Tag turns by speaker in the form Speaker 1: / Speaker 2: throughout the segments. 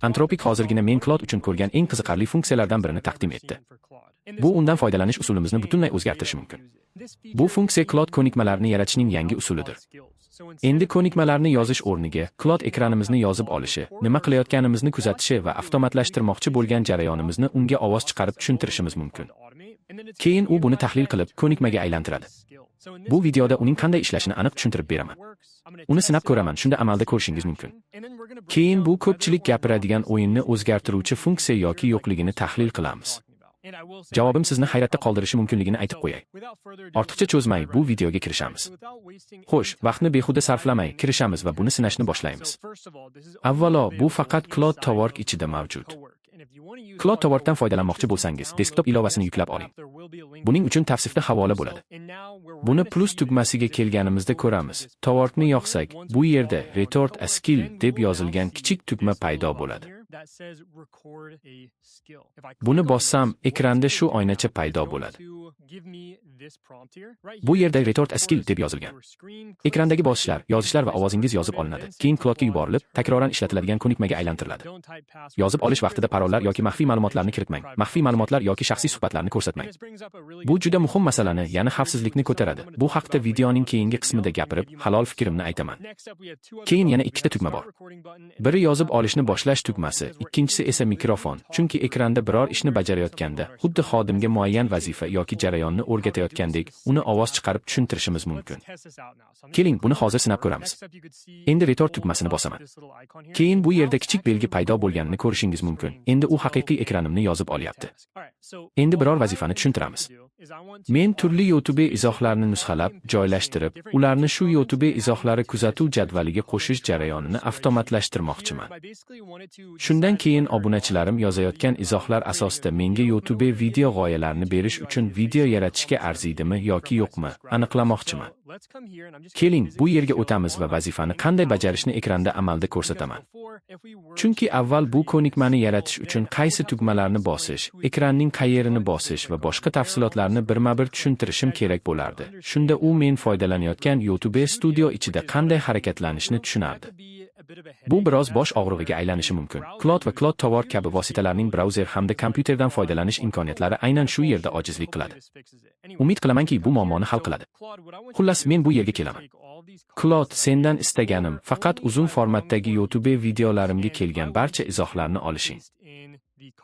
Speaker 1: Anthropic hozirgina men Claude uchun ko'rgan eng qiziqarli funksiyalardan birini taqdim etdi. Bu undan foydalanish usulimizni butunlay o'zgartirishi mumkin. Bu funksiya Claude ko'nikmalarini yaratishning yangi usulidir. Endi ko'nikmalarni yozish o'rniga Claude ekranimizni yozib olishi, nima qilayotganimizni kuzatishi va avtomatlashtirmoqchi bo'lgan jarayonimizni unga ovoz chiqarib tushuntirishimiz mumkin. Keyin u buni tahlil qilib ko'nikmaga aylantiradi. Bu videoda uning qanday ishlashini aniq tushuntirib beraman. Uni sinab ko'raman, shunda amalda ko'rishingiz mumkin. Keyin bu ko'pchilik gapiradigan o'yinni o'zgartiruvchi funksiya yoki yo'qligini tahlil qilamiz. Javobim sizni hayratda qoldirishi mumkinligini aytib qo'yay. Ortiqcha cho'zmay bu videoga kirishamiz. Xo'sh, vaqtni behuda sarflamay kirishamiz va buni sinashni boshlaymiz. Avvalo, bu faqat Claude Towork ichida mavjud. Claude Toworkdan foydalanmoqchi bo'lsangiz, desktop ilovasini yuklab oling. Buning uchun tavsifda havola bo'ladi. Buni plus tugmasiga kelganimizda ko'ramiz. Toworkni yoqsak, bu yerda Record a skill deb yozilgan kichik tugma paydo bo'ladi. Buni bossam, ekranda shu oynacha paydo bo'ladi. Bu yerda Record a skill deb yozilgan. Ekrandagi bosishlar, yozishlar va ovozingiz yozib olinadi. Keyin Claude'ga yuborilib, takroran ishlatiladigan ko'nikmaga aylantiriladi. Yozib olish vaqtida parollar yoki maxfiy ma'lumotlarni kiritmang. Maxfiy ma'lumotlar yoki shaxsiy suhbatlarni ko'rsatmang. Bu juda muhim masalani, ya'ni xavfsizlikni ko'taradi. Bu haqda videoning keyingi qismida gapirib, halol fikrimni aytaman. Keyin yana ikkita tugma bor. Biri yozib olishni boshlash tugmasi, ikkinchisi esa mikrofon. Chunki ekranda biror ishni bajarayotganda, xuddi xodimga muayyan vazifa yoki jarayonni o'rgatayotgandek, uni ovoz chiqarib tushuntirishimiz mumkin. Keling, buni hozir sinab ko'ramiz. Endi Record tugmasini bosaman. Keyin bu yerda kichik belgi paydo bo'lganini ko'rishingiz mumkin. Endi u haqiqiy ekranimni yozib olyapti. Endi biror vazifani tushuntiramiz. Men turli YouTube izohlarni nusxalab, joylashtirib, ularni shu YouTube izohlari kuzatuv jadvaliga qo'shish jarayonini avtomatlashtirmoqchiman. Shundan keyin obunachilarim yozayotgan izohlar asosida menga YouTube video g'oyalarini berish uchun video yaratishga arziydimi yoki yo'qmi, aniqlamoqchiman. Keling, bu yerga o'tamiz va vazifani qanday bajarishni ekranda amalda ko'rsataman. Chunki avval bu ko'nikmani yaratish uchun qaysi tugmalarni bosish, ekranning qayerini bosish va boshqa tafsilotlarni birma-bir tushuntirishim kerak bo'lardi. Shunda u men foydalanayotgan YouTube Studio ichida qanday harakatlanishni tushunardi. Bu biroz bosh og'rig'iga aylanishi mumkin. Claude va Claude Towork kabi vositalarning brauzer hamda kompyuterdan foydalanish imkoniyatlari aynan shu yerda ojizlik qiladi. Umid qilamanki, bu muammoni hal qiladi. Xullas, men bu yerga kelaman. Claude, sendan istaganim faqat uzun formatdagi YouTube videolarimga kelgan barcha izohlarni olishing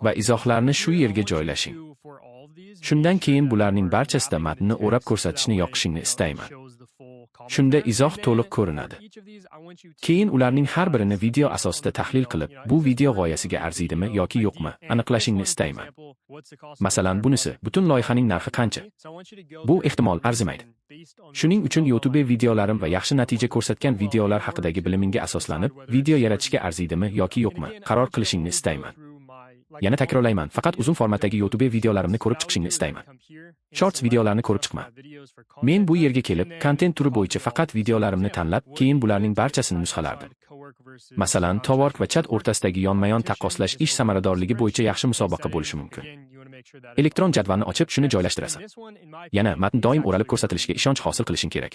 Speaker 1: va izohlarni shu yerga joylashing. Shundan keyin bularning barchasida matnni o'rab ko'rsatishni yoqishingni istayman. Shunda izoh to'liq ko'rinadi. Keyin ularning har birini video asosida tahlil qilib, bu video g'oyasiga arziydimi yoki yo'qmi, aniqlashingni istayman. Masalan, bunisi, butun loyihaning narxi qancha? Bu ehtimol arzimaydi. Shuning uchun YouTube videolarim va yaxshi natija ko'rsatgan videolar haqidagi bilimingga asoslanib, video yaratishga arziydimi yoki yo'qmi, qaror qilishingni istayman. Yana takrorlayman, faqat uzun formatdagi YouTube videolarimni ko'rib chiqishingni istayman. Shorts videolarni ko'rib chiqma. Men bu yerga kelib, kontent turi bo'yicha faqat videolarimni tanlab, keyin bularning barchasini nusxalardim. Masalan, Towork va chat o'rtasidagi yonma-yon taqqoslash ish samaradorligi bo'yicha yaxshi musobaqa bo'lishi mumkin. Elektron jadvalni ochib, shuni joylashtirasan. Yana matn doim o'ralib ko'rsatilishiga ishonch hosil qilishing kerak.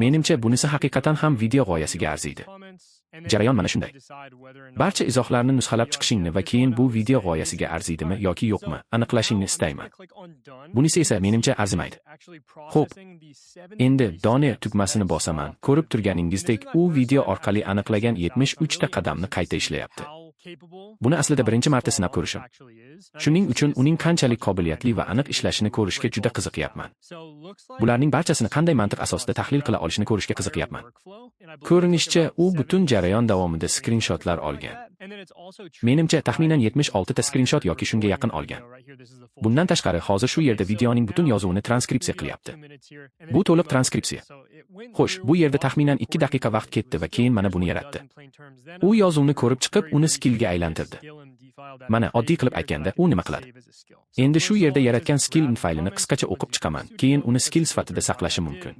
Speaker 1: Menimcha bunisi haqiqatan ham video g'oyasiga arziydi. Jarayon mana shunday. Barcha izohlarni nusxalab chiqishingni va keyin bu video g'oyasiga arziydimi yoki yo'qmi, aniqlashingni istayman. Bunisi esa menimcha arzimaydi. Xo'p. Endi Done tugmasini bosaman. Ko'rib turganingizdek, u video orqali aniqlagan 73 ta qadamni qayta ishlayapti. Buni aslida birinchi marta sinab ko'rishim. Shuning uchun uning qanchalik qobiliyatli va aniq ishlashini ko'rishga juda qiziqyapman. Bularning barchasini qanday mantiq asosida tahlil qila olishini ko'rishga qiziqyapman. Ko'rinishcha, u butun jarayon davomida skrinshotlar olgan. Menimcha taxminan 76 ta skrinshot yoki shunga yaqin olgan. Bundan tashqari, hozir shu yerda videoning butun yozuvini transkripsiya qilyapti. Bu to'liq transkripsiya. Xo'sh, bu yerda taxminan 2 daqiqa vaqt ketdi va keyin mana buni yaratdi. U yozuvni ko'rib chiqib, uni skillga aylantirdi. Mana oddiy qilib aytganda, u nima qiladi? Endi shu yerda yaratgan skill faylini qisqacha o'qib chiqaman, keyin uni skill sifatida saqlashim mumkin.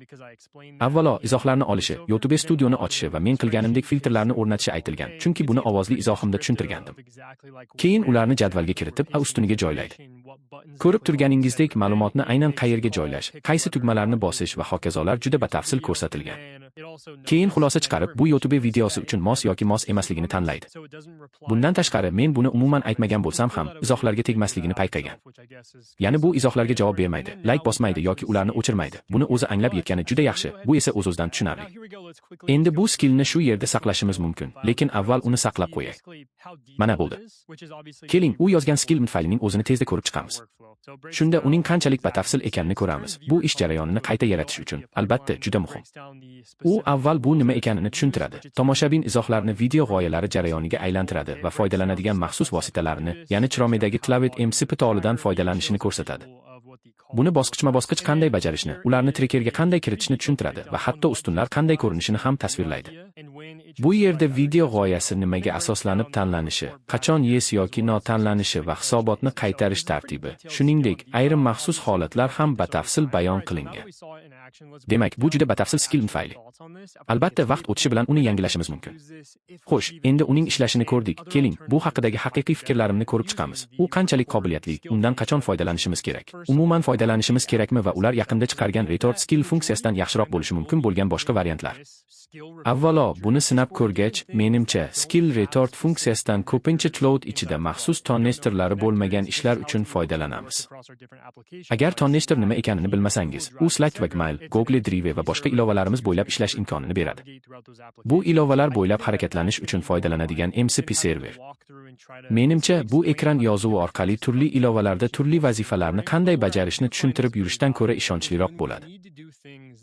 Speaker 1: Avvalo, izohlarni olishi, YouTube studioni ochishi va men qilganimdek filtrlarni o'rnatishi aytilgan, chunki buni ovozli izohimda tushuntirgandim. Keyin ularni jadvalga kiritib, ustuniga joylaydi. Ko'rib turganingizdek, ma'lumotni aynan qayerga joylash, qaysi tugmalarni bosish va hokazolar juda batafsil ko'rsatilgan. Keyin xulosa chiqarib, bu YouTube videosi uchun mos yoki mos emasligini tanlaydi. Bundan tashqari, men buni umuman aytmagan bo'lsam ham, izohlarga tegmasligini payqagan. Ya'ni bu izohlarga javob bermaydi, like bosmaydi yoki ularni o'chirmaydi. Buni o'zi anglab yetgani juda yaxshi, bu esa o'z-o'zidan tushunarli. Endi bu skillni shu yerda saqlashimiz mumkin, lekin avval uni saqlab qo'yay. Mana bo'ldi. Keling, u yozgan skill faylining o'zini tezda ko'rib chiqamiz. Shunda uning qanchalik batafsil ekanini ko'ramiz. Bu ish jarayonini qayta yaratish uchun, albatta, juda muhim. U avval bu nima ekanini tushuntiradi. Tomoshabin izohlarni video g'oyalari jarayoniga aylantiradi va foydalanadigan maxsus vositalarni, ya'ni Chrome'dagi Cloud MCP tolidan foydalanishini ko'rsatadi. Buni bosqichma-bosqich qanday bajarishni, ularni trackerga qanday kiritishni tushuntiradi va hatto ustunlar qanday ko'rinishini ham tasvirlaydi. Bu yerda video g'oyasi nimaga asoslanib tanlanishi, qachon yes yoki no tanlanishi va hisobotni qaytarish tartibi, shuningdek, ayrim maxsus holatlar ham batafsil bayon qilingan. Demak, bu juda batafsil skill fayli. Albatta, vaqt o'tishi bilan uni yangilashimiz mumkin. Xo'sh, endi uning ishlashini ko'rdik. Keling, bu haqidagi haqiqiy fikrlarimni ko'rib chiqamiz. U qanchalik qobiliyatli, undan qachon foydalanishimiz kerak? Umuman foydalanishimiz kerakmi va ular yaqinda chiqargan retort skill funksiyasidan yaxshiroq bo'lishi mumkin bo'lgan boshqa variantlar. Avvalo, buni sinab ko'rgach, menimcha, skill retort funksiyasidan ko'pincha cloud ichida maxsus tonnesterlari bo'lmagan ishlar uchun foydalanamiz. Agar tonnester nima ekanini bilmasangiz, u Slack va Gmail, Google Drive va boshqa ilovalarimiz bo'ylab ishlash imkonini beradi. Bu ilovalar bo'ylab harakatlanish uchun foydalanadigan MCP server. Menimcha, bu ekran yozuvi orqali turli ilovalarda turli vazifalarni qanday bajarishni tushuntirib yurishdan ko'ra ishonchliroq bo'ladi.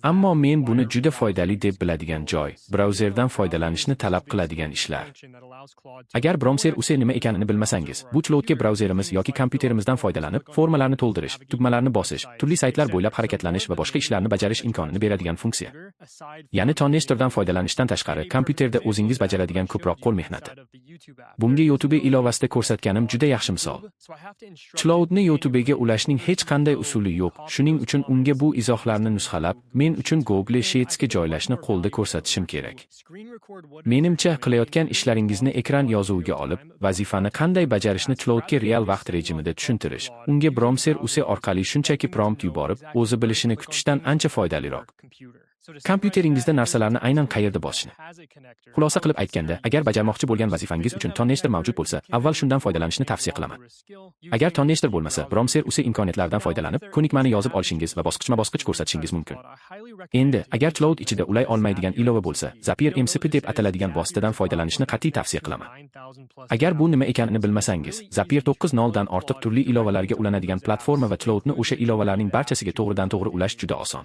Speaker 1: Ammo men buni juda foydali deb biladigan joy, brauzerdan foydalanishni talab qiladigan ishlar. Agar browser use nima ekanini bilmasangiz, bu cloudga brauzerimiz yoki kompyuterimizdan foydalanib, formalarni to'ldirish, tugmalarni bosish, turli saytlar bo'ylab harakatlanish va boshqa ishlarni bajarish imkonini beradigan funksiya. Ya'ni tonnesterdan foydalanishdan tashqari, kompyuterda o'zingiz bajaradigan ko'proq qo'l mehnati. Bunga YouTube ilovasida ko'rsatganim juda yaxshi misol. Cloudni YouTube'ga ulashning hech qanday usuli yo'q. Shuning uchun unga bu izohlarni nusxalab, men uchun Google Sheets'ga joylashni qo'lda ko'rsatishim kerak. Menimcha, qilayotgan ishlaringizni ekran yozuviga olib, vazifani qanday bajarishni cloudga real vaqt rejimida tushuntirish, unga browser use orqali shunchaki prompt yuborib, o'zi bilishini kutishdan ancha foydaliroq. Kompyuteringizda narsalarni aynan qayerda bosishni. Xulosa qilib aytganda, agar bajarmoqchi bo'lgan vazifangiz uchun tonnester mavjud bo'lsa, avval shundan foydalanishni tavsiya qilaman. Agar tonnester bo'lmasa, browser use imkoniyatlaridan foydalanib, ko'nikmani yozib olishingiz va bosqichma-bosqich ko'rsatishingiz mumkin. Endi, agar cloud ichida ulay olmaydigan ilova bo'lsa, Zapier MCP deb ataladigan vositadan foydalanishni qat'iy tavsiya qilaman. Agar bu nima ekanini bilmasangiz, Zapier 9.0 dan ortiq turli ilovalarga ulanadigan platforma va cloudni o'sha ilovalarning barchasiga to'g'ridan-to'g'ri ulash juda oson.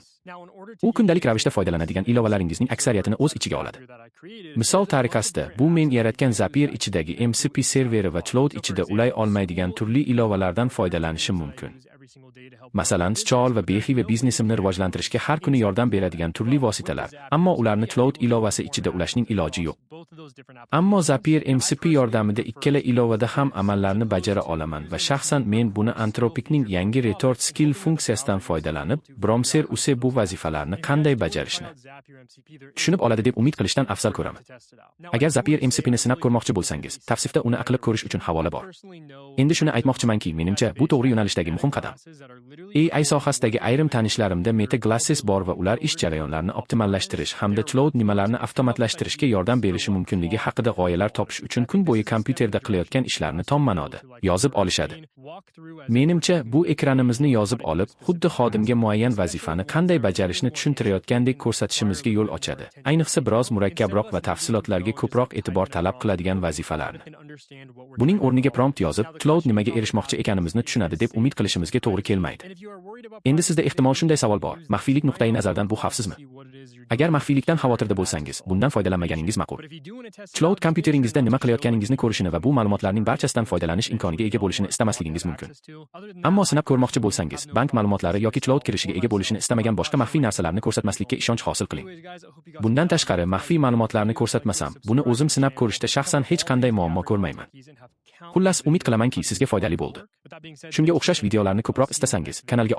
Speaker 1: U kundalik ravishda foydalanadigan ilovalaringizning aksariyatini o'z ichiga oladi. Misol tariqasida, bu men yaratgan Zapier ichidagi MCP serveri va cloud ichida ulay olmaydigan turli ilovalardan foydalanishim mumkin. Masalan, Scroll va Behi va biznesimni rivojlantirishga har kuni yordam beradigan turli vositalar, ammo ularni cloud ilovasi ichida ulashning iloji yo'q. Ammo Zapier MCP yordamida ikkala ilovada ham amallarni bajara olaman va shaxsan men buni Anthropic'ning yangi retort skill funksiyasidan foydalanib, browser use bu vazifalarni qanday bajarishni tushunib oladi deb umid qilishdan afzal ko'raman. Agar Zapier MCPni sinab ko'rmoqchi bo'lsangiz, tavsifda uni aqlab ko'rish uchun havola bor. Endi shuni aytmoqchimanki, menimcha bu to'g'ri yo'nalishdagi muhim qadam. AI sohasidagi ayrim tanishlarimda Meta Glasses bor va ular ish jarayonlarini optimallashtirish hamda cloud nimalarni avtomatlashtirishga yordam berishi mumkinligi haqida g'oyalar topish uchun kun bo'yi kompyuterda qilayotgan ishlarni tom ma'noda yozib olishadi. Menimcha, bu ekranimizni yozib olib, xuddi xodimga muayyan vazifani qanday bajarishni tushuntirayotgandek ko'rsatishimizga yo'l ochadi. Ayniqsa biroz murakkabroq va tafsilotlarga ko'proq e'tibor talab qiladigan vazifalarni. Buning o'rniga prompt yozib, cloud nimaga erishmoqchi ekanimizni tushunadi deb umid qilishimizga to'g'ri kelmaydi. Endi sizda ehtimol shunday savol bor: maxfiylik nuqtai nazaridan bu xavfsizmi? Agar maxfiylikdan xavotirda bo'lsangiz, bundan foydalanmaganingiz ma'qul. Cloud kompyuteringizda nima qilayotganingizni ko'rishini va bu ma'lumotlarning barchasidan foydalanish imkoniga ega bo'lishini istamasligingiz mumkin. Ammo sinab ko'rmoqchi bo'lsangiz, bank ma'lumotlari yoki cloud kirishiga ega bo'lishini istamagan boshqa maxfiy narsalarni ko'rsatmaslikka ishonch hosil qiling. Bundan tashqari, maxfiy ma'lumotlarni ko'rsatmasam, buni o'zim sinab ko'rishda shaxsan hech qanday muammo ko'rmayman. Xullas, umid qilamanki, sizga foydali bo'ldi. Shunga o'xshash videolarni ko'proq istasangiz, kanalga